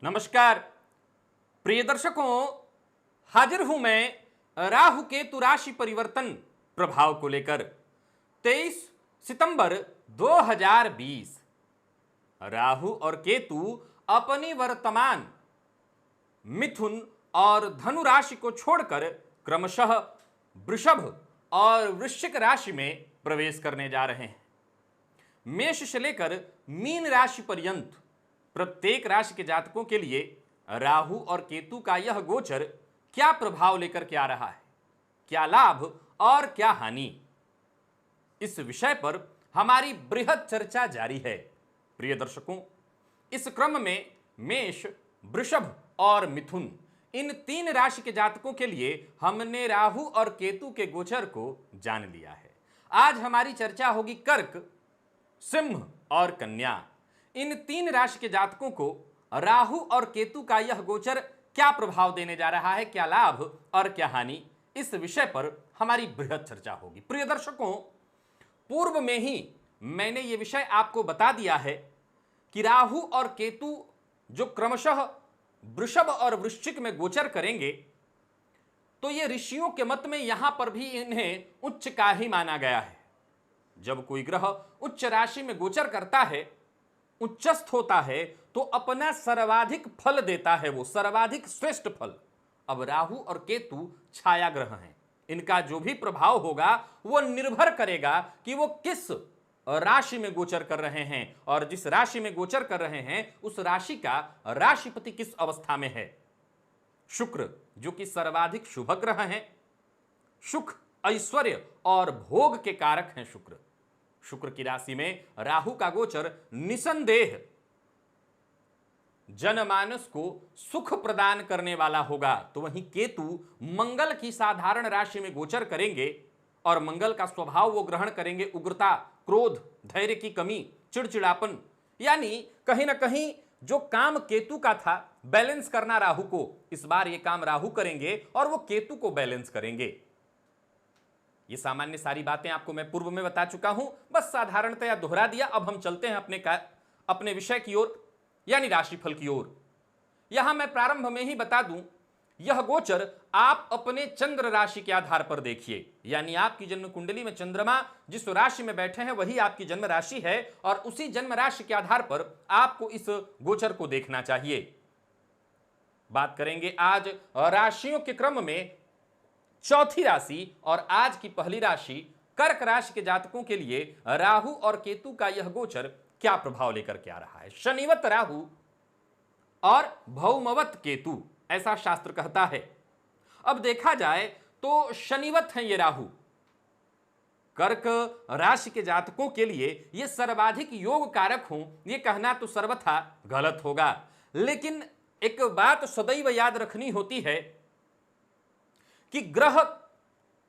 नमस्कार प्रिय दर्शकों, हाजिर हूं मैं राहु केतु राशि परिवर्तन प्रभाव को लेकर। 23 सितंबर 2020 राहु और केतु अपनी वर्तमान मिथुन और धनु राशि को छोड़कर क्रमशः वृषभ और वृश्चिक राशि में प्रवेश करने जा रहे हैं। मेष से लेकर मीन राशि पर्यंत प्रत्येक राशि के जातकों के लिए राहु और केतु का यह गोचर क्या प्रभाव लेकर के आ रहा है, क्या लाभ और क्या हानि, इस विषय पर हमारी बृहद चर्चा जारी है। प्रिय दर्शकों, इस क्रम में मेष, वृषभ और मिथुन इन तीन राशि के जातकों के लिए हमने राहु और केतु के गोचर को जान लिया है। आज हमारी चर्चा होगी कर्क, सिंह और कन्या। इन तीन राशि के जातकों को राहु और केतु का यह गोचर क्या प्रभाव देने जा रहा है, क्या लाभ और क्या हानि, इस विषय पर हमारी बृहद चर्चा होगी। प्रिय दर्शकों, पूर्व में ही मैंने यह विषय आपको बता दिया है कि राहु और केतु जो क्रमशः वृषभ और वृश्चिक में गोचर करेंगे, तो ये ऋषियों के मत में यहां पर भी इन्हें उच्च का ही माना गया है। जब कोई ग्रह उच्च राशि में गोचर करता है, उच्चस्थ होता है, तो अपना सर्वाधिक फल देता है, वो सर्वाधिक श्रेष्ठ फल। अब राहु और केतु छाया ग्रह हैं, इनका जो भी प्रभाव होगा वो निर्भर करेगा कि वो किस राशि में गोचर कर रहे हैं, और जिस राशि में गोचर कर रहे हैं उस राशि का राशिपति किस अवस्था में है। शुक्र जो कि सर्वाधिक शुभ ग्रह हैं, सुख, ऐश्वर्य और भोग के कारक हैं शुक्र की राशि में राहु का गोचर निसंदेह जनमानस को सुख प्रदान करने वाला होगा। तो वहीं केतु मंगल की साधारण राशि में गोचर करेंगे और मंगल का स्वभाव वो ग्रहण करेंगे उग्रता, क्रोध, धैर्य की कमी, चिड़चिड़ापन, यानी कहीं ना कहीं जो काम केतु का था बैलेंस करना राहु को, इस बार ये काम राहु करेंगे और वो केतु को बैलेंस करेंगे। ये सामान्य सारी बातें आपको मैं पूर्व में बता चुका हूं, बस साधारणतया दोहरा दिया। अब हम चलते हैं अपने विषय की ओर, यानी राशिफल की ओर। यहां मैं प्रारंभ में ही बता दूं, यह गोचर आप अपने चंद्र राशि के आधार पर देखिए, यानी आपकी जन्म कुंडली में चंद्रमा जिस राशि में बैठे हैं वही आपकी जन्म राशि है, और उसी जन्म राशि के आधार पर आपको इस गोचर को देखना चाहिए। बात करेंगे आज राशियों के क्रम में चौथी राशि, और आज की पहली राशि कर्क राशि के जातकों के लिए राहु और केतु का यह गोचर क्या प्रभाव लेकर के आ रहा है। शनिवत राहु और भौमवत केतु, ऐसा शास्त्र कहता है। अब देखा जाए तो शनिवत है ये राहु, कर्क राशि के जातकों के लिए ये सर्वाधिक योग कारक हों, ये कहना तो सर्वथा गलत होगा। लेकिन एक बात सदैव याद रखनी होती है कि ग्रह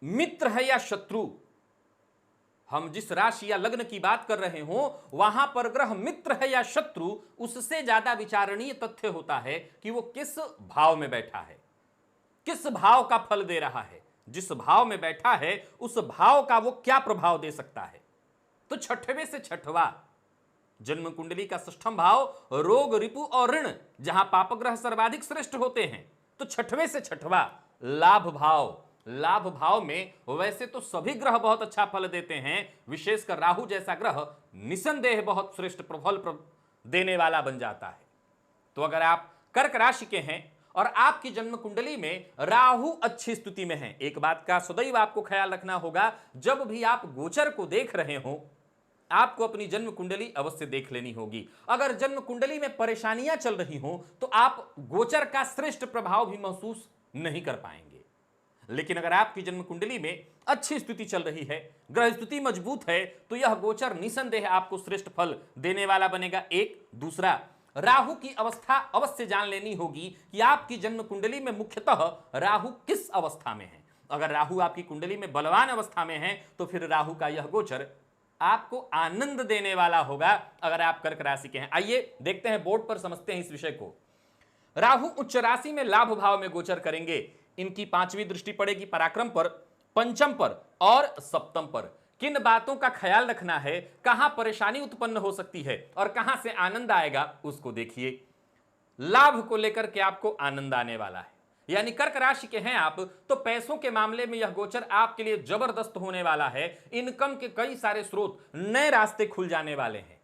मित्र है या शत्रु। हम जिस राशि या लग्न की बात कर रहे हो वहां पर ग्रह मित्र है या शत्रु, उससे ज्यादा विचारणीय तथ्य होता है कि वो किस भाव में बैठा है, किस भाव का फल दे रहा है। जिस भाव में बैठा है उस भाव का वो क्या प्रभाव दे सकता है। तो छठवें से छठवां जन्म कुंडली का षष्ठम भाव रोग, रिपु और ऋण, जहां पापग्रह सर्वाधिक श्रेष्ठ होते हैं, तो छठवें से छठवां लाभ भाव में वैसे तो सभी ग्रह बहुत अच्छा फल देते हैं, विशेषकर राहु जैसा ग्रह निसंदेह बहुत श्रेष्ठ प्रफल देने वाला बन जाता है। तो अगर आप कर्क राशि के हैं और आपकी जन्म कुंडली में राहु अच्छी स्थिति में है, एक बात का सदैव आपको ख्याल रखना होगा, जब भी आप गोचर को देख रहे हो आपको अपनी जन्म कुंडली अवश्य देख लेनी होगी। अगर जन्म कुंडली में परेशानियां चल रही हो तो आप गोचर का श्रेष्ठ प्रभाव भी महसूस नहीं कर पाएंगे। लेकिन अगर आपकी जन्म कुंडली में अच्छी स्थिति चल रही है, ग्रह स्थिति मजबूत है, तो यह गोचर निसंदेह आपको श्रेष्ठ फल देने वाला बनेगा। एक दूसरा, राहु की अवस्था अवश्य जान लेनी होगी कि आपकी जन्म कुंडली में मुख्यतः राहु किस अवस्था में है। अगर राहु आपकी कुंडली में बलवान अवस्था में है तो फिर राहु का यह गोचर आपको आनंद देने वाला होगा, अगर आप कर्क राशि के हैं। आइए देखते हैं, बोर्ड पर समझते हैं इस विषय को। राहु उच्च राशि में लाभ भाव में गोचर करेंगे। इनकी पांचवी दृष्टि पड़ेगी पराक्रम पर, पंचम पर और सप्तम पर। किन बातों का ख्याल रखना है, कहां परेशानी उत्पन्न हो सकती है और कहां से आनंद आएगा, उसको देखिए। लाभ को लेकर के आपको आनंद आने वाला है। यानी कर्क राशि के हैं आप तो पैसों के मामले में यह गोचर आपके लिए जबरदस्त होने वाला है। इनकम के कई सारे स्रोत, नए रास्ते खुल जाने वाले हैं।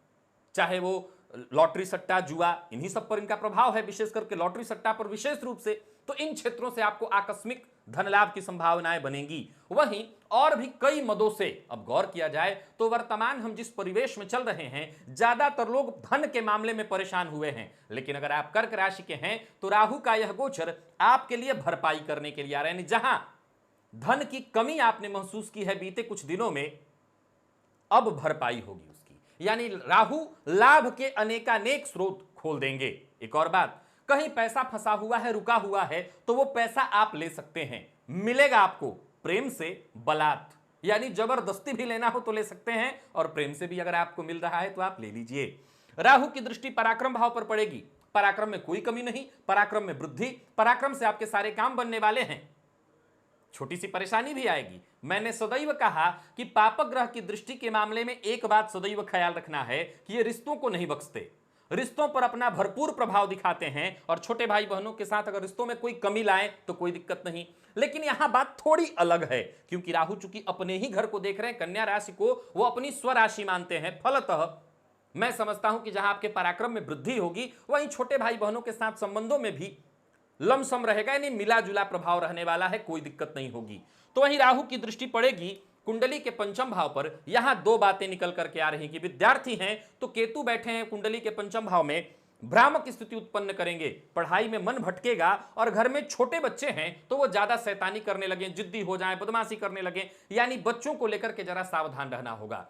चाहे वो लॉटरी सट्टा जुआ, इन्हीं सब पर इनका प्रभाव है, विशेष करके लॉटरी सट्टा पर विशेष रूप से। तो इन क्षेत्रों से आपको आकस्मिक धन लाभ की संभावनाएं बनेंगी। वहीं और भी कई मदों से अब गौर किया जाए तो वर्तमान हम जिस परिवेश में चल रहे हैं, ज्यादातर लोग धन के मामले में परेशान हुए हैं। लेकिन अगर आप कर्क राशि के हैं तो राहु का यह गोचर आपके लिए भरपाई करने के लिए आ रहा है। जहां धन की कमी आपने महसूस की है बीते कुछ दिनों में, अब भरपाई होगी उसकी। यानी राहु लाभ के अनेकानेक स्रोत खोल देंगे। एक और बात, कहीं पैसा फंसा हुआ है, रुका हुआ है, तो वो पैसा आप ले सकते हैं, मिलेगा आपको प्रेम से बलात्, यानी जबरदस्ती भी लेना हो तो ले सकते हैं, और प्रेम से भी अगर आपको मिल रहा है तो आप ले लीजिए। राहु की दृष्टि पराक्रम भाव पर पड़ेगी। पराक्रम में कोई कमी नहीं, पराक्रम में वृद्धि, पराक्रम से आपके सारे काम बनने वाले हैं। छोटी सी परेशानी भी आएगी। मैंने सदैव कहा कि पापग्रह की दृष्टि के मामले में एक बात सदैव ख्याल रखना है कि ये रिश्तों को नहीं बख्शते, रिश्तों पर अपना भरपूर प्रभाव दिखाते हैं। और छोटे भाई बहनों के साथ अगर रिश्तों में कोई कमी लाएं तो कोई दिक्कत नहीं। लेकिन यहां बात थोड़ी अलग है, क्योंकि राहु चूंकि अपने ही घर को देख रहे हैं, कन्या राशि को वो अपनी स्वराशि मानते हैं। फलतः मैं समझता हूं कि जहां आपके पराक्रम में वृद्धि होगी, वहीं छोटे भाई बहनों के साथ संबंधों में भी लमसम रहेगा, यानी मिला जुला प्रभाव रहने वाला है, कोई दिक्कत नहीं होगी। तो वहीं राहु की दृष्टि पड़ेगी कुंडली के पंचम भाव पर। यहां दो बातें निकल करके आ रही कि विद्यार्थी हैं तो केतु बैठे हैं कुंडली के पंचम भाव में, भ्रामक स्थिति उत्पन्न करेंगे, पढ़ाई में मन भटकेगा। और घर में छोटे बच्चे हैं तो वो ज्यादा शैतानी करने लगे, जिद्दी हो जाएं, बदमाशी करने लगे, यानी बच्चों को लेकर के जरा सावधान रहना होगा।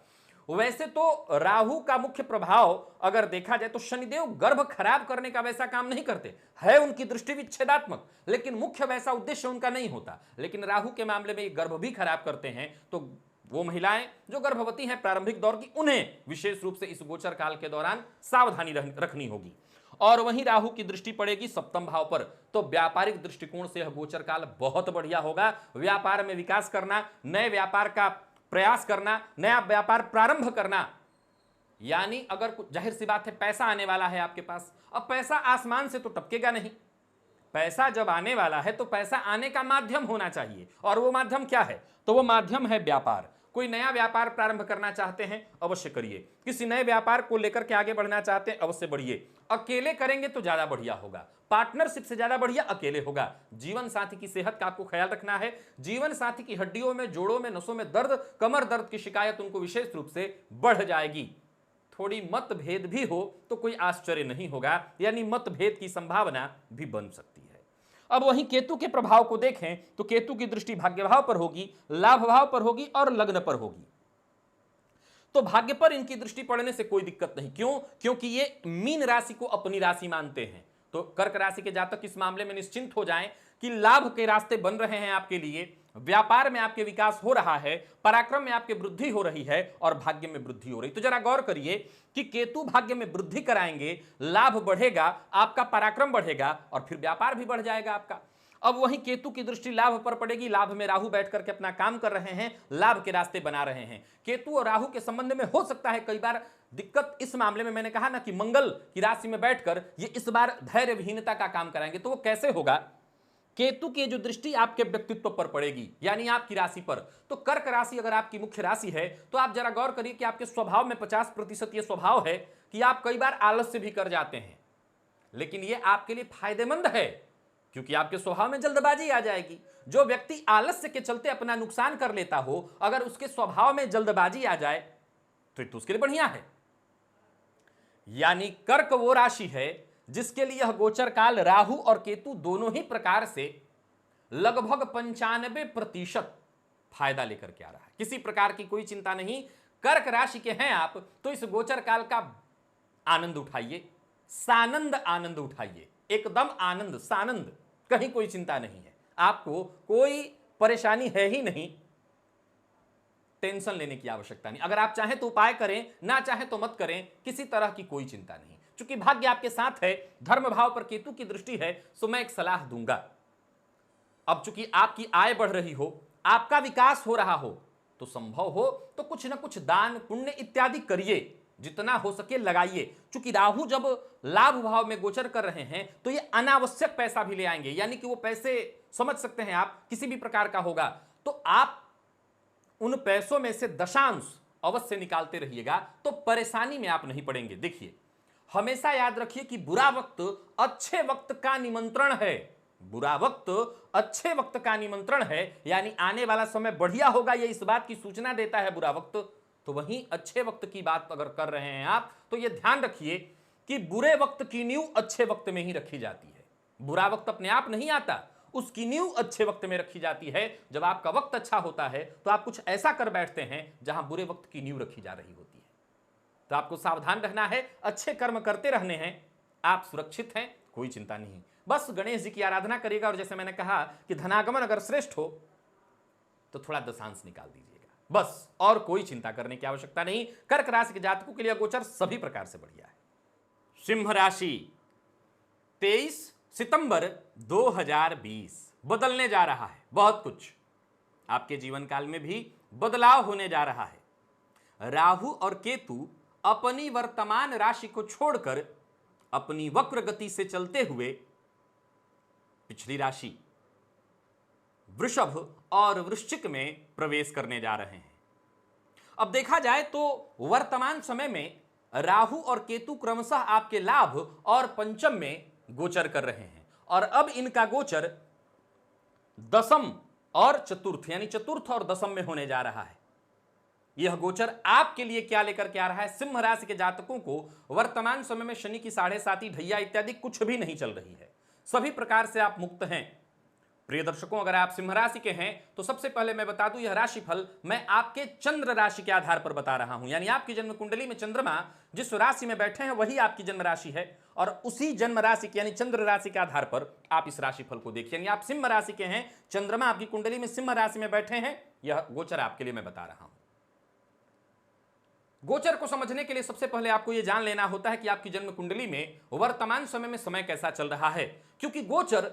वैसे तो राहु का मुख्य प्रभाव अगर देखा जाए तो शनिदेव गर्भ खराब करने का वैसा काम नहीं करते है, उनकी दृष्टि विच्छेदात्मक, लेकिन मुख्य वैसा उद्देश्य उनका नहीं होता। लेकिन राहु के मामले में गर्भ भी खराब करते हैं। तो वो महिलाएं जो गर्भवती हैं प्रारंभिक दौर की, उन्हें विशेष रूप से इस गोचर काल के दौरान सावधानी रखनी होगी। और वहीं राहु की दृष्टि पड़ेगी सप्तम भाव पर, तो व्यापारिक दृष्टिकोण से यह गोचर काल बहुत बढ़िया होगा। व्यापार में विकास करना, नए व्यापार का प्रयास करना, नया व्यापार प्रारंभ करना, यानी अगर कुछ, जाहिर सी बात है पैसा आने वाला है आपके पास। अब पैसा आसमान से तो टपकेगा नहीं, पैसा जब आने वाला है तो पैसा आने का माध्यम होना चाहिए। और वो माध्यम क्या है? तो वो माध्यम है व्यापार। कोई नया व्यापार प्रारंभ करना चाहते हैं, अवश्य करिए। किसी नए व्यापार को लेकर के आगे बढ़ना चाहते हैं, अवश्य बढ़िए। अकेले करेंगे तो ज्यादा बढ़िया होगा, पार्टनरशिप से ज्यादा बढ़िया अकेले होगा। जीवन साथी की सेहत का आपको ख्याल रखना है। जीवन साथी की हड्डियों में, जोड़ों में, नसों में दर्द, कमर दर्द की शिकायत उनको विशेष रूप से बढ़ जाएगी। थोड़ी मतभेद भी हो तो कोई आश्चर्य नहीं होगा, यानी मतभेद की संभावना भी बन सकती है। अब वहीं केतु के प्रभाव को देखें तो केतु की दृष्टि भाग्य भाव पर होगी, लाभ भाव पर होगी और लग्न पर होगी। तो भाग्य पर इनकी दृष्टि पड़ने से कोई दिक्कत नहीं। क्यों? क्योंकि ये मीन राशि को अपनी राशि मानते हैं। तो कर्क राशि के जातक इस मामले में निश्चिंत हो जाएं कि लाभ के रास्ते बन रहे हैं आपके लिए, व्यापार में आपके विकास हो रहा है, पराक्रम में आपके वृद्धि हो रही है और भाग्य में वृद्धि हो रही। तो जरा गौर करिए कि केतु भाग्य में वृद्धि कराएंगे, लाभ बढ़ेगा, आपका पराक्रम बढ़ेगा और फिर व्यापार भी बढ़ जाएगा आपका। अब वहीं केतु की दृष्टि लाभ पर पड़ेगी। लाभ में राहु बैठ करके अपना काम कर रहे हैं, लाभ के रास्ते बना रहे हैं। केतु और राहु के संबंध में हो सकता है कई बार दिक्कत। इस मामले में मैंने कहा ना कि मंगल की राशि में बैठकर ये इस बार धैर्य विहीनता का काम कराएंगे। तो वो कैसे होगा? केतु की जो दृष्टि आपके व्यक्तित्व पर पड़ेगी, यानी आपकी राशि पर। तो कर्क राशि अगर आपकी मुख्य राशि है तो आप जरा गौर करिए कि आपके स्वभाव में 50% ये स्वभाव है कि आप कई बार आलस्य भी कर जाते हैं। लेकिन ये आपके लिए फायदेमंद है, क्योंकि आपके स्वभाव में जल्दबाजी आ जाएगी। जो व्यक्ति आलस्य के चलते अपना नुकसान कर लेता हो, अगर उसके स्वभाव में जल्दबाजी आ जाए तो उसके लिए बढ़िया है। यानी कर्क वो राशि है जिसके लिए यह गोचर काल राहु और केतु दोनों ही प्रकार से लगभग 95% फायदा लेकर के आ रहा है। किसी प्रकार की कोई चिंता नहीं। कर्क राशि के हैं आप तो इस गोचर काल का आनंद उठाइए, सानंद आनंद उठाइए, एकदम आनंद सानंद, कहीं कोई चिंता नहीं है। आपको कोई परेशानी है ही नहीं, टेंशन लेने की आवश्यकता नहीं। अगर आप चाहें तो उपाय करें, ना चाहें तो मत करें, किसी तरह की कोई चिंता नहीं। चूंकि भाग्य आपके साथ है, धर्म भाव पर केतु की दृष्टि है, तो मैं एक सलाह दूंगा। अब चूंकि आपकी आय बढ़ रही हो, आपका विकास हो रहा हो, तो संभव हो तो कुछ ना कुछ दान पुण्य इत्यादि करिए। जितना हो सके लगाइए। चूंकि राहु जब लाभ भाव में गोचर कर रहे हैं तो ये अनावश्यक पैसा भी ले आएंगे, यानी कि वो पैसे समझ सकते हैं आप किसी भी प्रकार का होगा, तो आप उन पैसों में से दशांश अवश्य निकालते रहिएगा, तो परेशानी में आप नहीं पड़ेंगे। देखिए, हमेशा याद रखिए कि बुरा वक्त अच्छे वक्त का निमंत्रण है। बुरा वक्त अच्छे वक्त का निमंत्रण है, यानी आने वाला समय बढ़िया होगा, यह इस बात की सूचना देता है बुरा वक्त। तो वहीं अच्छे वक्त की बात अगर कर रहे हैं आप, तो यह ध्यान रखिए कि बुरे वक्त की नींव अच्छे वक्त में ही रखी जाती है। बुरा वक्त अपने आप नहीं आता, उसकी नींव अच्छे वक्त में रखी जाती है। जब आपका वक्त अच्छा होता है तो आप कुछ ऐसा कर बैठते हैं जहां बुरे वक्त की नींव रखी जा रही होती है। तो आपको सावधान रहना है, अच्छे कर्म करते रहने हैं, आप सुरक्षित हैं, कोई चिंता नहीं। बस गणेश जी की आराधना करिएगा, और जैसे मैंने कहा कि धनागमन अगर श्रेष्ठ हो तो थोड़ा दशांश निकाल दीजिएगा, बस, और कोई चिंता करने की आवश्यकता नहीं। कर्क राशि के जातकों के लिए गोचर सभी प्रकार से बढ़िया है। सिंह राशि, 23 सितंबर 2020 बदलने जा रहा है। बहुत कुछ आपके जीवन काल में भी बदलाव होने जा रहा है। राहु और केतु अपनी वर्तमान राशि को छोड़कर अपनी वक्र गति से चलते हुए पिछली राशि वृषभ और वृश्चिक में प्रवेश करने जा रहे हैं। अब देखा जाए तो वर्तमान समय में राहु और केतु क्रमशः आपके लाभ और पंचम में गोचर कर रहे हैं, और अब इनका गोचर दशम और चतुर्थ, यानी चतुर्थ और दशम में होने जा रहा है। यह गोचर आपके लिए क्या लेकर के आ रहा है? सिंह राशि के जातकों को वर्तमान समय में शनि की 7.5 ढैया इत्यादि कुछ भी नहीं चल रही है, सभी प्रकार से आप मुक्त हैं। प्रिय दर्शकों, अगर आप सिंह राशि के हैं तो सबसे पहले मैं बता दूं, यह राशिफल मैं आपके चंद्र राशि के आधार पर बता रहा हूं, यानी आपकी जन्म कुंडली में चंद्रमा जिस राशि में बैठे हैं वही आपकी जन्म राशि है, और उसी जन्म राशि के यानी चंद्र राशि के आधार पर आप इस राशिफल को देखिए। यानी आप सिंह राशि के हैं, चंद्रमा आपकी कुंडली में सिंह राशि में बैठे हैं, यह गोचर आपके लिए मैं बता रहा हूं। गोचर को समझने के लिए सबसे पहले आपको यह जान लेना होता है कि आपकी जन्म कुंडली में वर्तमान समय में समय कैसा चल रहा है, क्योंकि गोचर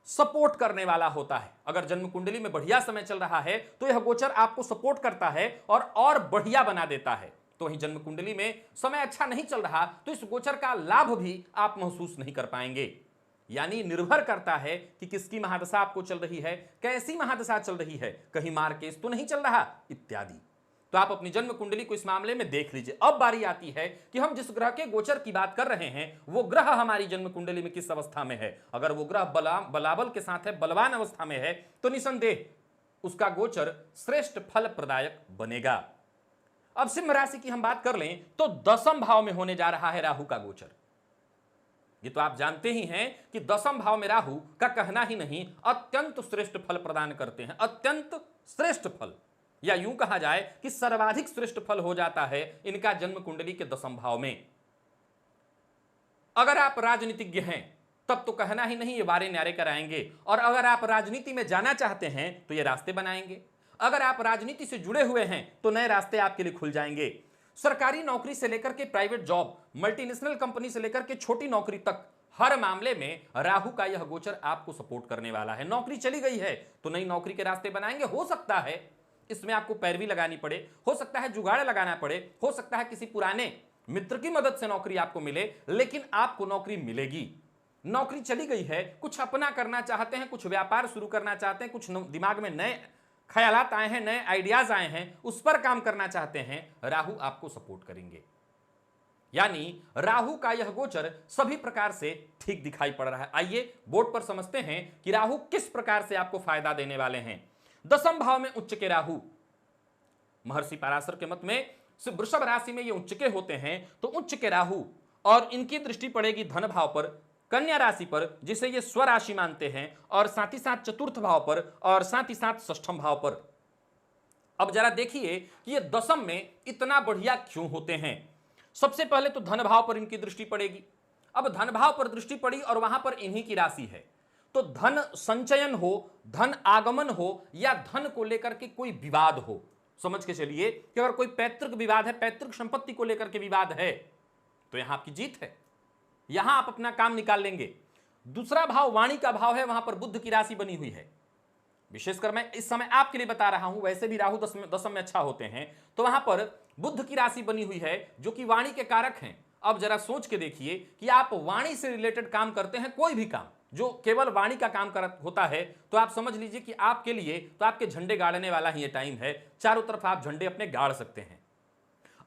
सपोर्ट करने वाला होता है। अगर जन्म कुंडली में बढ़िया समय चल रहा है तो यह गोचर आपको सपोर्ट करता है और बढ़िया बना देता है। तो वहीं जन्म कुंडली में समय अच्छा नहीं चल रहा तो इस गोचर का लाभ भी आप महसूस नहीं कर पाएंगे। यानी निर्भर करता है कि किसकी महादशा आपको चल रही है, कैसी महादशा चल रही है, कहीं मार्केस तो नहीं चल रहा इत्यादि। तो आप अपनी जन्म कुंडली को इस मामले में देख लीजिए। अब बारी आती है कि हम जिस ग्रह के गोचर की बात कर रहे हैं वो ग्रह हमारी जन्म कुंडली में किस अवस्था में है। अगर वो ग्रह बलाबल के साथ है, बलवान अवस्था में है, तो निसंदेह उसका गोचर श्रेष्ठ फल प्रदायक बनेगा। अब सिंह राशि की हम बात कर लें तो दशम भाव में होने जा रहा है राहु का गोचर। ये तो आप जानते ही हैं कि दशम भाव में राहु का कहना ही नहीं, अत्यंत श्रेष्ठ फल प्रदान करते हैं, अत्यंत श्रेष्ठ फल, या यूं कहा जाए कि सर्वाधिक श्रेष्ठ फल हो जाता है इनका जन्म कुंडली के दशम भाव में। अगर आप राजनीतिज्ञ हैं तब तो कहना ही नहीं, ये बारे न्यारे कराएंगे, और अगर आप राजनीति में जाना चाहते हैं तो ये रास्ते बनाएंगे। अगर आप राजनीति से जुड़े हुए हैं तो नए रास्ते आपके लिए खुल जाएंगे। सरकारी नौकरी से लेकर के प्राइवेट जॉब, मल्टीनेशनल कंपनी से लेकर के छोटी नौकरी तक, हर मामले में राहु का यह गोचर आपको सपोर्ट करने वाला है। नौकरी चली गई है तो नई नौकरी के रास्ते बनाएंगे। हो सकता है इसमें आपको पैरवी लगानी पड़े, हो सकता है जुगाड़ लगाना पड़े, हो सकता है किसी पुराने मित्र की मदद से नौकरी आपको मिले, लेकिन आपको नौकरी मिलेगी। नौकरी चली गई है, कुछ अपना करना चाहते हैं, कुछ व्यापार शुरू करना चाहते हैं, कुछ दिमाग में नए ख्यालात आए हैं, नए आइडियाज आए हैं, उस पर काम करना चाहते हैं, राहु आपको सपोर्ट करेंगे। यानी राहु का यह गोचर सभी प्रकार से ठीक दिखाई पड़ रहा है। आइए बोर्ड पर समझते हैं कि राहु किस प्रकार से आपको फायदा देने वाले हैं। दशम भाव में उच्च के राहु, महर्षि पराशर के मत में वृषभ राशि में ये उच्च के होते हैं, तो उच्च के राहु और इनकी दृष्टि पड़ेगी धन भाव पर, कन्या राशि पर जिसे ये स्वराशि मानते हैं, और साथ ही साथ चतुर्थ भाव पर, और साथ ही साथ षष्ठम भाव पर। अब जरा देखिए कि ये दशम में इतना बढ़िया क्यों होते हैं। सबसे पहले तो धन भाव पर इनकी दृष्टि पड़ेगी। अब धन भाव पर दृष्टि पड़ी और वहां पर इन्हीं की राशि है, तो धन संचयन हो, धन आगमन हो, या धन को लेकर के कोई विवाद हो, समझ के चलिए कि अगर कोई पैतृक विवाद है, पैतृक संपत्ति को लेकर के विवाद है, तो यहां आपकी जीत है, यहां आप अपना काम निकाल लेंगे। दूसरा भाव वाणी का भाव है, वहां पर बुध की राशि बनी हुई है, विशेषकर मैं इस समय आपके लिए बता रहा हूं, वैसे भी राहु दशम में अच्छा होते हैं, तो वहां पर बुध की राशि बनी हुई है जो कि वाणी के कारक हैं। अब जरा सोच के देखिए कि आप वाणी से रिलेटेड काम करते हैं, कोई भी काम जो केवल वाणी का काम होता है, तो आप समझ लीजिए कि आपके लिए तो आपके झंडे गाड़ने वाला ही ये टाइम है। चारों तरफ आप झंडे अपने गाड़ सकते हैं।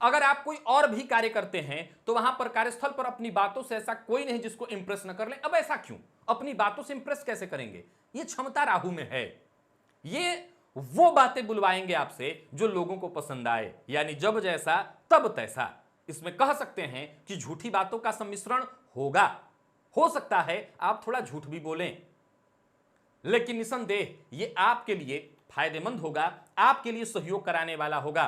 अगर आप कोई और भी कार्य करते हैं तो वहां पर कार्यस्थल पर अपनी बातों से ऐसा कोई नहीं जिसको इंप्रेस न कर ले। अब ऐसा क्यों, अपनी बातों से इंप्रेस कैसे करेंगे? ये क्षमता राहु में है। ये वो बातें बुलवाएंगे आपसे जो लोगों को पसंद आए, यानी जब जैसा तब तैसा। इसमें कह सकते हैं कि झूठी बातों का सम्मिश्रण होगा। हो सकता है आप थोड़ा झूठ भी बोलें, लेकिन निसंदेह ये आपके लिए फायदेमंद होगा, आपके लिए सहयोग कराने वाला होगा।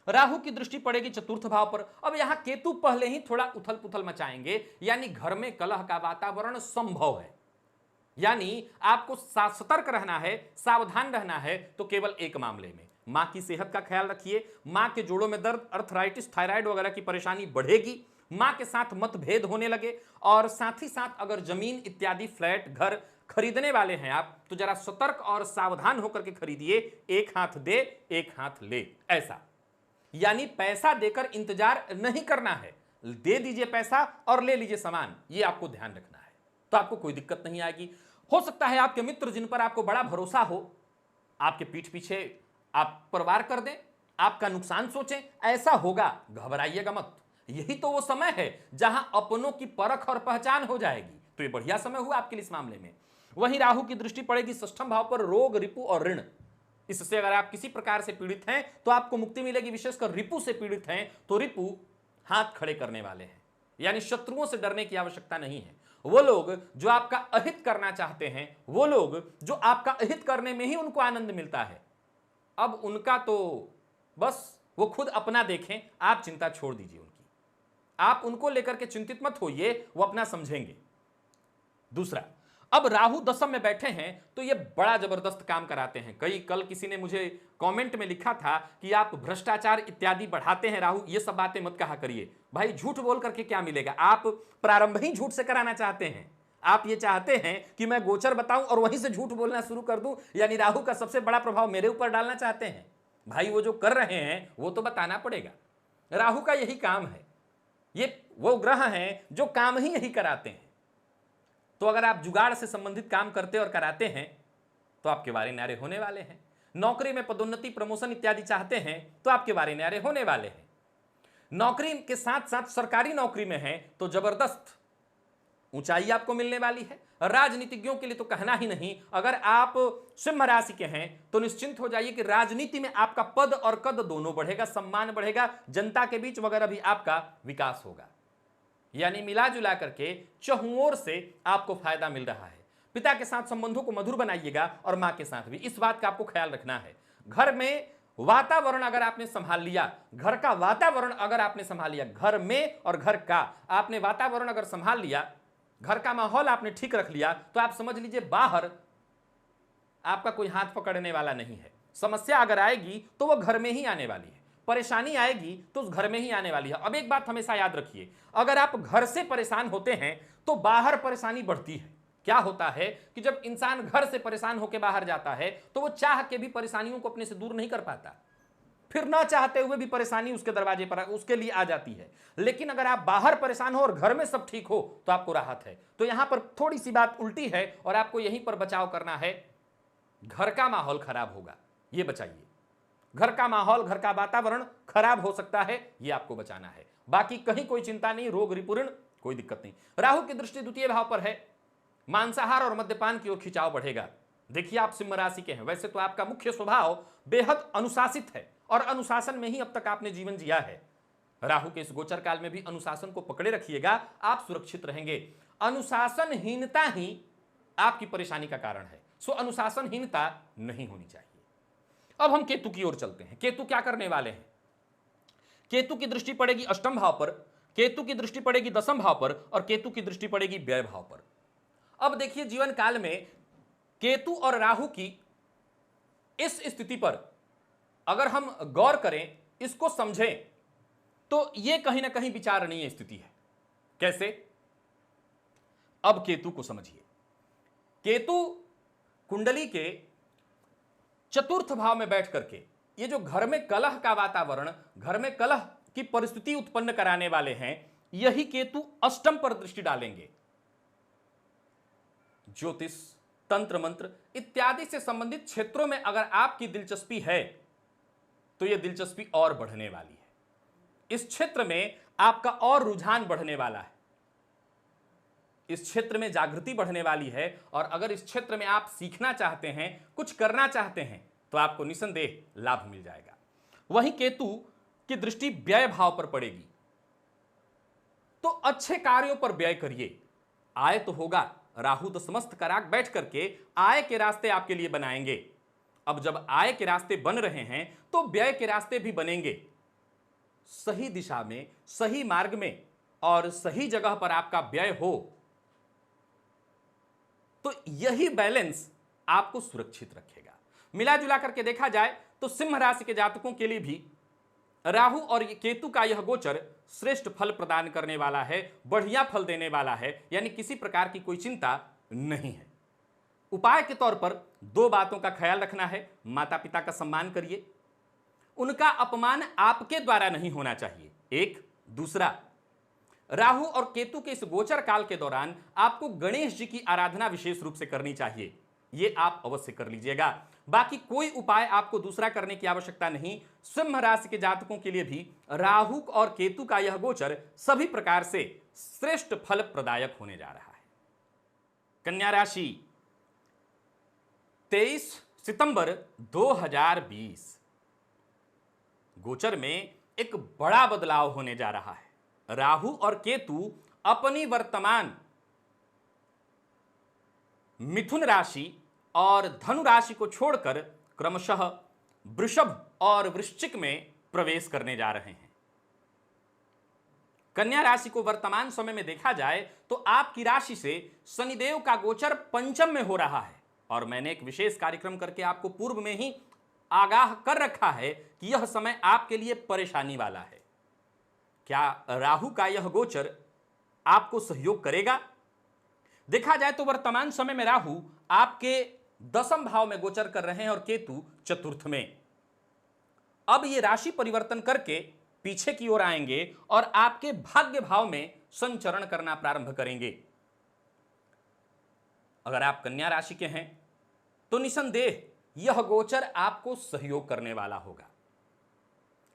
राहु की दृष्टि पड़ेगी चतुर्थ भाव पर। अब यहां केतु पहले ही थोड़ा उथल पुथल मचाएंगे, यानी घर में कलह का वातावरण संभव है। यानी आपको सतर्क रहना है, सावधान रहना है, तो केवल एक मामले में मां की सेहत का ख्याल रखिए। मां के जोड़ों में दर्द, अर्थराइटिस, थायराइड वगैरह की परेशानी बढ़ेगी। मां के साथ मतभेद होने लगे, और साथ ही साथ अगर जमीन इत्यादि फ्लैट घर खरीदने वाले हैं आप, तो जरा सतर्क और सावधान होकर के खरीदिए। एक हाथ दे एक हाथ ले, ऐसा। यानी पैसा देकर इंतजार नहीं करना है, दे दीजिए पैसा और ले लीजिए सामान, ये आपको ध्यान रखना है, तो आपको कोई दिक्कत नहीं आएगी। हो सकता है आपके मित्र जिन पर आपको बड़ा भरोसा हो, आपके पीठ पीछे आप पर वार कर दें, आपका नुकसान सोचें, ऐसा होगा, घबराइएगा मत। यही तो वो समय है जहां अपनों की परख और पहचान हो जाएगी, तो ये बढ़िया समय हुआ आपके लिए इस मामले में। वहीं राहु की दृष्टि पड़ेगी षष्ठम भाव पर, रोग, रिपु और ऋण। इससे अगर आप किसी प्रकार से पीड़ित हैं तो आपको मुक्ति मिलेगी। विशेषकर रिपु से पीड़ित हैं तो रिपु हाथ खड़े करने वाले हैं, यानी शत्रुओं से डरने की आवश्यकता नहीं है। वो लोग जो आपका अहित करना चाहते हैं, वो लोग जो आपका अहित करने में ही उनको आनंद मिलता है, अब उनका तो बस वो खुद अपना देखें, आप चिंता छोड़ दीजिए उनकी। आप उनको लेकर के चिंतित मत होइए, वो अपना समझेंगे। दूसरा, अब राहु दशम में बैठे हैं तो ये बड़ा जबरदस्त काम कराते हैं। कल किसी ने मुझे कमेंट में लिखा था कि आप भ्रष्टाचार इत्यादि बढ़ाते हैं राहु, ये सब बातें मत कहा करिए। भाई झूठ बोल करके क्या मिलेगा? आप प्रारंभ ही झूठ से कराना चाहते हैं। आप ये चाहते हैं कि मैं गोचर बताऊं और वहीं से झूठ बोलना शुरू कर दूं, यानी राहु का सबसे बड़ा प्रभाव मेरे ऊपर डालना चाहते हैं। भाई वो जो कर रहे हैं वो तो बताना पड़ेगा। राहु का यही काम है, ये वो ग्रह हैं जो काम ही यही कराते हैं। तो अगर आप जुगाड़ से संबंधित काम करते और कराते हैं तो आपके वारे न्यारे होने वाले हैं। नौकरी में पदोन्नति, प्रमोशन इत्यादि चाहते हैं तो आपके वारे न्यारे होने वाले हैं। नौकरी के साथ साथ सरकारी नौकरी में है तो जबरदस्त ऊंचाई आपको मिलने वाली है। राजनीतिज्ञों के लिए तो कहना ही नहीं। अगर आप सिंह राशि के हैं तो निश्चिंत हो जाइए कि राजनीति में आपका पद और कद दोनों बढ़ेगा, सम्मान बढ़ेगा, जनता के बीच वगैरह भी आपका विकास होगा। यानी मिला जुला करके चहुओर से आपको फायदा मिल रहा है। पिता के साथ संबंधों को मधुर बनाइएगा और मां के साथ भी, इस बात का आपको ख्याल रखना है। घर में वातावरण अगर आपने संभाल लिया, घर का वातावरण अगर आपने संभाल लिया, घर में और घर का आपने वातावरण अगर संभाल लिया, घर का माहौल आपने ठीक रख लिया, तो आप समझ लीजिए बाहर आपका कोई हाथ पकड़ने वाला नहीं है। समस्या अगर आएगी तो वह घर में ही आने वाली है, परेशानी आएगी तो उस घर में ही आने वाली है। अब एक बात हमेशा याद रखिए, अगर आप घर से परेशान होते हैं तो बाहर परेशानी बढ़ती है। क्या होता है कि जब इंसान घर से परेशान होकर बाहर जाता है तो वो चाह के भी परेशानियों को अपने से दूर नहीं कर पाता, फिर ना चाहते हुए भी परेशानी उसके दरवाजे पर उसके लिए आ जाती है। लेकिन अगर आप बाहर परेशान हो और घर में सब ठीक हो तो आपको राहत है। तो यहां पर थोड़ी सी बात उल्टी है और आपको यहीं पर बचाव करना है। घर का माहौल खराब होगा, यह बचाइए। घर का माहौल, घर का वातावरण खराब हो सकता है, यह आपको बचाना है। बाकी कहीं कोई चिंता नहीं, रोग रिपुण कोई दिक्कत नहीं। राहु की दृष्टि द्वितीय भाव पर है, मांसाहार और मद्यपान की ओर खिंचाव बढ़ेगा। देखिए आप सिंह राशि के हैं, वैसे तो आपका मुख्य स्वभाव बेहद अनुशासित है और अनुशासन में ही अब तक आपने जीवन जिया है। राहु के इस गोचर काल में भी अनुशासन को पकड़े रखिएगा, आप सुरक्षित रहेंगे। अनुशासनहीनता ही आपकी परेशानी का कारण है, सो अनुशासनहीनता नहीं होनी चाहिए। अब हम केतु की ओर चलते हैं। केतु क्या करने वाले हैं? केतु की दृष्टि पड़ेगी अष्टम भाव पर, केतु की दृष्टि पड़ेगी दशम भाव पर और केतु की दृष्टि पड़ेगी व्यय भाव पर। अब देखिए जीवन काल में केतु और राहु की इस स्थिति पर अगर हम गौर करें, इसको समझें, तो यह कहीं ना कहीं विचारणीय स्थिति है। कैसे? अब केतु को समझिए। केतु कुंडली के चतुर्थ भाव में बैठ करके ये जो घर में कलह का वातावरण, घर में कलह की परिस्थिति उत्पन्न कराने वाले हैं, यही केतु अष्टम पर दृष्टि डालेंगे। ज्योतिष, तंत्र मंत्र इत्यादि से संबंधित क्षेत्रों में अगर आपकी दिलचस्पी है तो यह दिलचस्पी और बढ़ने वाली है। इस क्षेत्र में आपका और रुझान बढ़ने वाला है, इस क्षेत्र में जागृति बढ़ने वाली है। और अगर इस क्षेत्र में आप सीखना चाहते हैं, कुछ करना चाहते हैं, तो आपको निसंदेह लाभ मिल जाएगा। वहीं केतु की दृष्टि व्यय भाव पर पड़ेगी, तो अच्छे कार्यों पर व्यय करिए। आय तो होगा, राहु दशमस्त कराक बैठ करके आय के रास्ते आपके लिए बनाएंगे। अब जब आय के रास्ते बन रहे हैं तो व्यय के रास्ते भी बनेंगे। सही दिशा में, सही मार्ग में और सही जगह पर आपका व्यय हो तो यही बैलेंस आपको सुरक्षित रखेगा। मिला जुला करके देखा जाए तो सिंह राशि के जातकों के लिए भी राहु और केतु का यह गोचर श्रेष्ठ फल प्रदान करने वाला है, बढ़िया फल देने वाला है, यानी किसी प्रकार की कोई चिंता नहीं है। उपाय के तौर पर दो बातों का ख्याल रखना है। माता पिता का सम्मान करिए, उनका अपमान आपके द्वारा नहीं होना चाहिए। एक दूसरा, राहु और केतु के इस गोचर काल के दौरान आपको गणेश जी की आराधना विशेष रूप से करनी चाहिए, ये आप अवश्य कर लीजिएगा। बाकी कोई उपाय आपको दूसरा करने की आवश्यकता नहीं। सिंह राशि के जातकों के लिए भी राहु और केतु का यह गोचर सभी प्रकार से श्रेष्ठ फल प्रदायक होने जा रहा है। कन्या राशि, 23 सितंबर 2020 गोचर में एक बड़ा बदलाव होने जा रहा है। राहु और केतु अपनी वर्तमान मिथुन राशि और धनु राशि को छोड़कर क्रमशः वृषभ और वृश्चिक में प्रवेश करने जा रहे हैं। कन्या राशि को वर्तमान समय में देखा जाए तो आपकी राशि से शनिदेव का गोचर पंचम में हो रहा है। और मैंने एक विशेष कार्यक्रम करके आपको पूर्व में ही आगाह कर रखा है कि यह समय आपके लिए परेशानी वाला है। क्या राहु का यह गोचर आपको सहयोग करेगा? देखा जाए तो वर्तमान समय में राहु आपके दसम भाव में गोचर कर रहे हैं और केतु चतुर्थ में। अब ये राशि परिवर्तन करके पीछे की ओर आएंगे और आपके भाग्य भाव में संचरण करना प्रारंभ करेंगे। अगर आप कन्या राशि के हैं तो निसंदेह यह गोचर आपको सहयोग करने वाला होगा।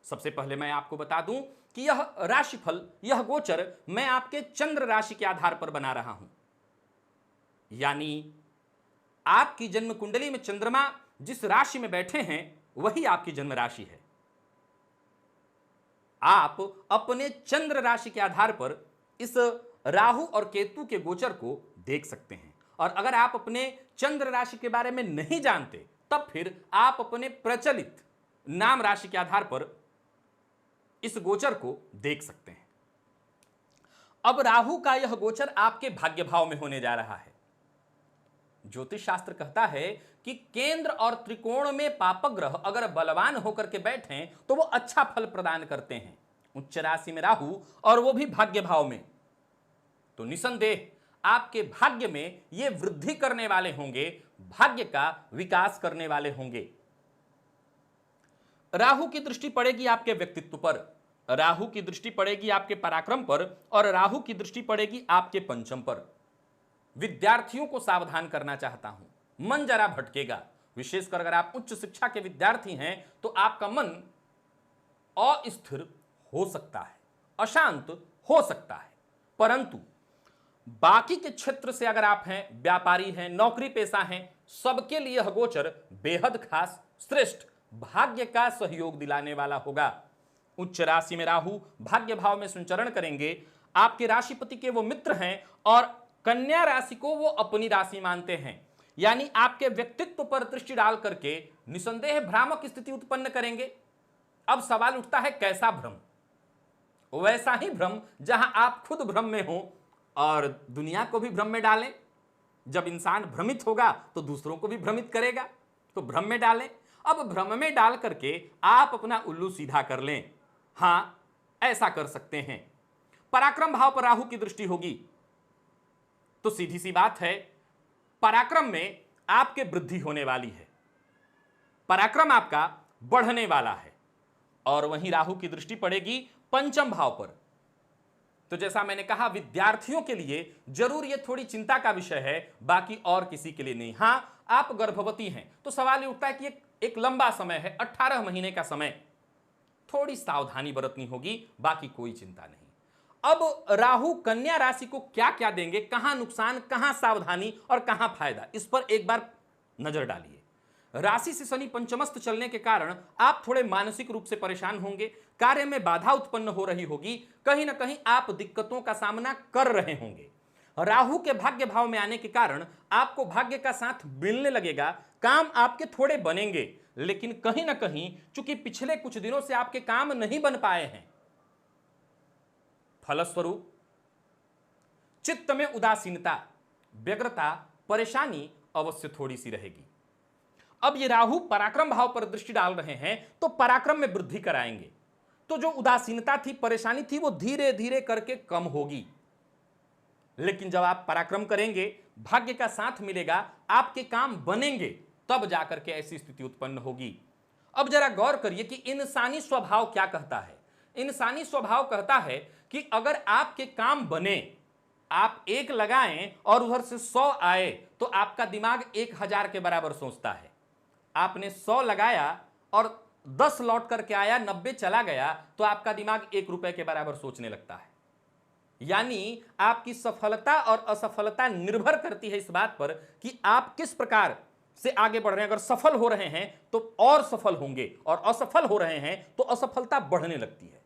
सबसे पहले मैं आपको बता दूं कि यह राशिफल, यह गोचर मैं आपके चंद्र राशि के आधार पर बना रहा हूं। यानी आपकी जन्म कुंडली में चंद्रमा जिस राशि में बैठे हैं वही आपकी जन्म राशि है। आप अपने चंद्र राशि के आधार पर इस राहु और केतु के गोचर को देख सकते हैं। और अगर आप अपने चंद्र राशि के बारे में नहीं जानते तब फिर आप अपने प्रचलित नाम राशि के आधार पर इस गोचर को देख सकते हैं। अब राहु का यह गोचर आपके भाग्य भाव में होने जा रहा है। ज्योतिष शास्त्र कहता है कि केंद्र और त्रिकोण में पापक ग्रह अगर बलवान होकर के बैठें तो वो अच्छा फल प्रदान करते हैं। उच्च राशि में राहु और वो भी भाग्य भाव में, तो निसंदेह आपके भाग्य में ये वृद्धि करने वाले होंगे, भाग्य का विकास करने वाले होंगे। राहु की दृष्टि पड़ेगी आपके व्यक्तित्व पर, राहु की दृष्टि पड़ेगी आपके पराक्रम पर और राहु की दृष्टि पड़ेगी आपके पंचम पर। विद्यार्थियों को सावधान करना चाहता हूं, मन जरा भटकेगा। विशेषकर अगर आप उच्च शिक्षा के विद्यार्थी हैं तो आपका मन अस्थिर हो सकता है, अशांत हो सकता है। परंतु बाकी के क्षेत्र से अगर आप हैं, व्यापारी हैं, नौकरी पेशा हैं, सबके लिए यह गोचर बेहद खास, श्रेष्ठ, भाग्य का सहयोग दिलाने वाला होगा। उच्च राशि में राहु भाग्य भाव में संचरण करेंगे। आपके राशिपति के वो मित्र हैं और कन्या राशि को वो अपनी राशि मानते हैं। यानी आपके व्यक्तित्व पर दृष्टि डाल करके निसंदेह भ्रामक स्थिति उत्पन्न करेंगे। अब सवाल उठता है कैसा भ्रम? वैसा ही भ्रम जहां आप खुद भ्रम में हो और दुनिया को भी भ्रम में डालें। जब इंसान भ्रमित होगा तो दूसरों को भी भ्रमित करेगा, तो भ्रम में डालें। अब भ्रम में डाल करके आप अपना उल्लू सीधा कर लें। हां, ऐसा कर सकते हैं। पराक्रम भाव पर राहु की दृष्टि होगी तो सीधी सी बात है, पराक्रम में आपके वृद्धि होने वाली है। पराक्रम आपका बढ़ने वाला है। और वहीं राहु की दृष्टि पड़ेगी पंचम भाव पर। तो जैसा मैंने कहा, विद्यार्थियों के लिए जरूर यह थोड़ी चिंता का विषय है, बाकी और किसी के लिए नहीं। हां, आप गर्भवती हैं तो सवाल ये उठता है कि एक लंबा समय है, 18 महीने का समय, थोड़ी सावधानी बरतनी होगी, बाकी कोई चिंता नहीं। अब राहु कन्या राशि को क्या क्या देंगे, कहां नुकसान, कहां सावधानी और कहां फायदा, इस पर एक बार नजर डालिए। राशि से शनि पंचमस्त चलने के कारण आप थोड़े मानसिक रूप से परेशान होंगे, कार्य में बाधा उत्पन्न हो रही होगी, कहीं ना कहीं आप दिक्कतों का सामना कर रहे होंगे। राहु के भाग्य भाव में आने के कारण आपको भाग्य का साथ मिलने लगेगा, काम आपके थोड़े बनेंगे, लेकिन कहीं ना कहीं चूंकि पिछले कुछ दिनों से आपके काम नहीं बन पाए हैं, फलस्वरूप चित्त में उदासीनता, व्यग्रता, परेशानी अवश्य थोड़ी सी रहेगी। अब ये राहु पराक्रम भाव पर दृष्टि डाल रहे हैं तो पराक्रम में वृद्धि कराएंगे, तो जो उदासीनता थी, परेशानी थी, वो धीरे धीरे करके कम होगी। लेकिन जब आप पराक्रम करेंगे, भाग्य का साथ मिलेगा, आपके काम बनेंगे, तब जाकर के ऐसी स्थिति उत्पन्न होगी। अब जरा गौर करिए कि इंसानी स्वभाव क्या कहता है। इंसानी स्वभाव कहता है कि अगर आपके काम बने, आप 1 लगाएं और उधर से 100 आए, तो आपका दिमाग 1000 के बराबर सोचता है। आपने 100 लगाया और 10 लौट करके आया, 90 चला गया, तो आपका दिमाग 1 रुपए के बराबर सोचने लगता है। यानी आपकी सफलता और असफलता निर्भर करती है इस बात पर कि आप किस प्रकार से आगे बढ़ रहे हैं। अगर सफल हो रहे हैं तो और सफल होंगे, और असफल हो रहे हैं तो असफलता बढ़ने लगती है।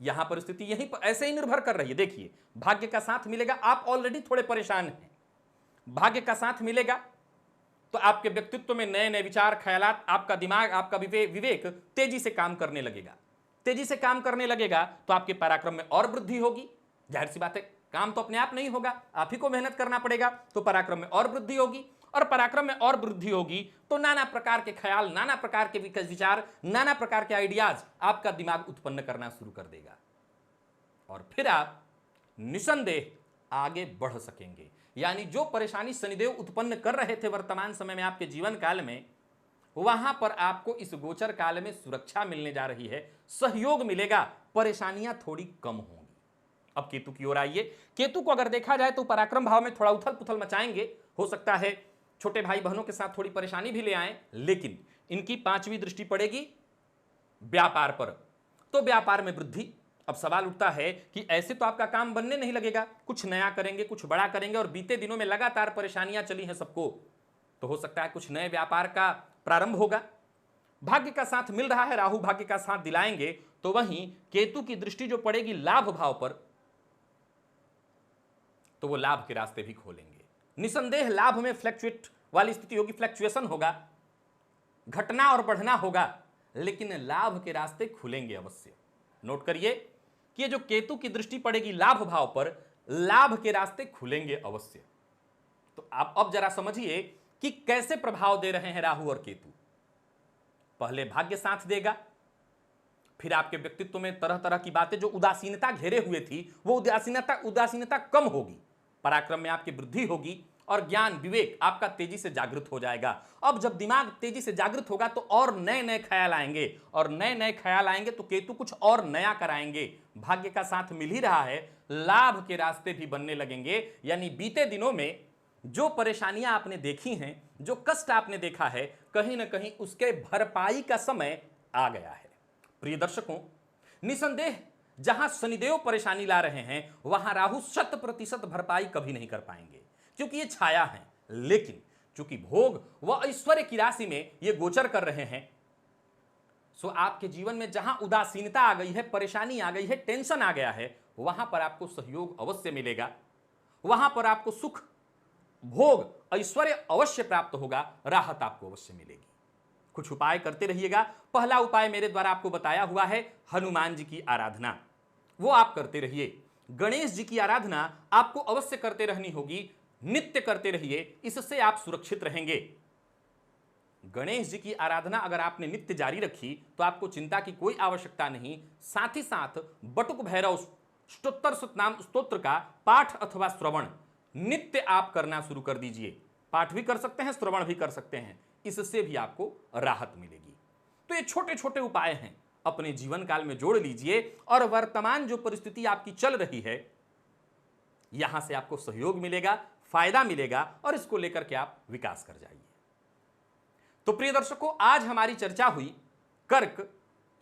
यहां परिस्थिति यहीं पर ऐसे ही निर्भर कर रही है। देखिए, भाग्य का साथ मिलेगा, आप ऑलरेडी थोड़े परेशान हैं, भाग्य का साथ मिलेगा तो आपके व्यक्तित्व में नए नए विचार, ख्यालात, आपका दिमाग, आपका विवेक तेजी से काम करने लगेगा। तेजी से काम करने लगेगा तो आपके पराक्रम में और वृद्धि होगी। जाहिर सी बात है, काम तो अपने आप नहीं होगा, आप ही को मेहनत करना पड़ेगा, तो पराक्रम में और वृद्धि होगी। और पराक्रम में और वृद्धि होगी तो नाना प्रकार के ख्याल, नाना प्रकार के विचार, नाना प्रकार के आइडियाज आपका दिमाग उत्पन्न करना शुरू कर देगा, और फिर आप निसंदेह आगे बढ़ सकेंगे। यानी जो परेशानी शनिदेव उत्पन्न कर रहे थे वर्तमान समय में आपके जीवन काल में, वहां पर आपको इस गोचर काल में सुरक्षा मिलने जा रही है, सहयोग मिलेगा, परेशानियां थोड़ी कम होंगी। अब केतु की ओर आइए। केतु को अगर देखा जाए तो पराक्रम भाव में थोड़ा उथल पुथल मचाएंगे, हो सकता है छोटे भाई बहनों के साथ थोड़ी परेशानी भी ले आए, लेकिन इनकी 5वीं दृष्टि पड़ेगी व्यापार पर, तो व्यापार में वृद्धि। अब सवाल उठता है कि ऐसे तो आपका काम बनने नहीं लगेगा, कुछ नया करेंगे, कुछ बड़ा करेंगे, और बीते दिनों में लगातार परेशानियां चली हैं सबको, तो हो सकता है कुछ नए व्यापार का प्रारंभ होगा। भाग्य का साथ मिल रहा है, राहु भाग्य का साथ दिलाएंगे। तो वहीं केतु की दृष्टि जो पड़ेगी लाभ भाव पर, तो वो लाभ के रास्ते भी खोलेंगे। निसंदेह लाभ में फ्लैक्चुएट वाली स्थिति होगी, फ्लैक्चुएशन होगा, घटना और बढ़ना होगा, लेकिन लाभ के रास्ते खुलेंगे अवश्य। नोट करिए कि ये जो केतु की दृष्टि पड़ेगी लाभ भाव पर, लाभ के रास्ते खुलेंगे अवश्य। तो आप अब जरा समझिए कि कैसे प्रभाव दे रहे हैं राहु और केतु। पहले भाग्य साथ देगा, फिर आपके व्यक्तित्व में तरह तरह की बातें, जो उदासीनता घेरे हुए थी, वो उदासीनता कम होगी, पराक्रम में आपकी वृद्धि होगी, और ज्ञान, विवेक आपका तेजी से जागृत हो जाएगा। अब जब दिमाग तेजी से जागृत होगा तो और नए नए ख्याल आएंगे, और नए नए ख्याल आएंगे तो केतु कुछ और नया कराएंगे। भाग्य का साथ मिल ही रहा है, लाभ के रास्ते भी बनने लगेंगे। यानी बीते दिनों में जो परेशानियां आपने देखी हैं, जो कष्ट आपने देखा है, कहीं ना कहीं उसके भरपाई का समय आ गया है। प्रिय दर्शकों, निसंदेह जहां शनिदेव परेशानी ला रहे हैं, वहां राहु 100% भरपाई कभी नहीं कर पाएंगे, क्योंकि ये छाया है। लेकिन चूंकि भोग व ऐश्वर्य की राशि में ये गोचर कर रहे हैं, सो आपके जीवन में जहां उदासीनता आ गई है, परेशानी आ गई है, टेंशन आ गया है, वहां पर आपको सहयोग अवश्य मिलेगा, वहां पर आपको सुख, भोग, ऐश्वर्य अवश्य प्राप्त होगा, राहत आपको अवश्य मिलेगी। कुछ उपाय करते रहिएगा। पहला उपाय मेरे द्वारा आपको बताया हुआ है, हनुमान जी की आराधना, वो आप करते रहिए। गणेश जी की आराधना आपको अवश्य करते रहनी होगी, नित्य करते रहिए, इससे आप सुरक्षित रहेंगे। गणेश जी की आराधना अगर आपने नित्य जारी रखी तो आपको चिंता की कोई आवश्यकता नहीं। साथ ही साथ बटुक भैरव स्तोत्र सतनाम स्तोत्र का पाठ अथवा श्रवण नित्य आप करना शुरू कर दीजिए। पाठ भी कर सकते हैं, श्रवण भी कर सकते हैं, इससे भी आपको राहत मिलेगी। तो ये छोटे छोटे उपाय हैं, अपने जीवन काल में जोड़ लीजिए और वर्तमान जो परिस्थिति आपकी चल रही है यहां से आपको सहयोग मिलेगा, फायदा मिलेगा और इसको लेकर के आप विकास कर जाइए। तो प्रिय दर्शकों, आज हमारी चर्चा हुई कर्क,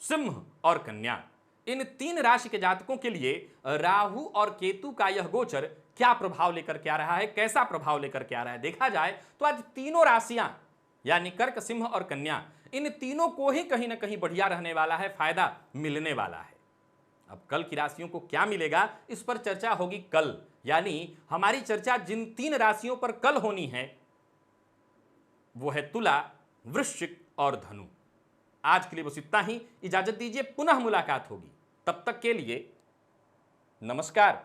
सिंह और कन्या, इन 3 राशि के जातकों के लिए राहु और केतु का यह गोचर क्या प्रभाव लेकर के आ रहा है, कैसा प्रभाव लेकर के आ रहा है। देखा जाए तो आज तीनों राशियां यानी कर्क, सिंह और कन्या, इन तीनों को ही कहीं ना कहीं बढ़िया रहने वाला है, फायदा मिलने वाला है। अब कल की राशियों को क्या मिलेगा इस पर चर्चा होगी कल, यानी हमारी चर्चा जिन 3 राशियों पर कल होनी है वो है तुला, वृश्चिक और धनु। आज के लिए बस इतना ही, इजाजत दीजिए, पुनः मुलाकात होगी, तब तक के लिए नमस्कार।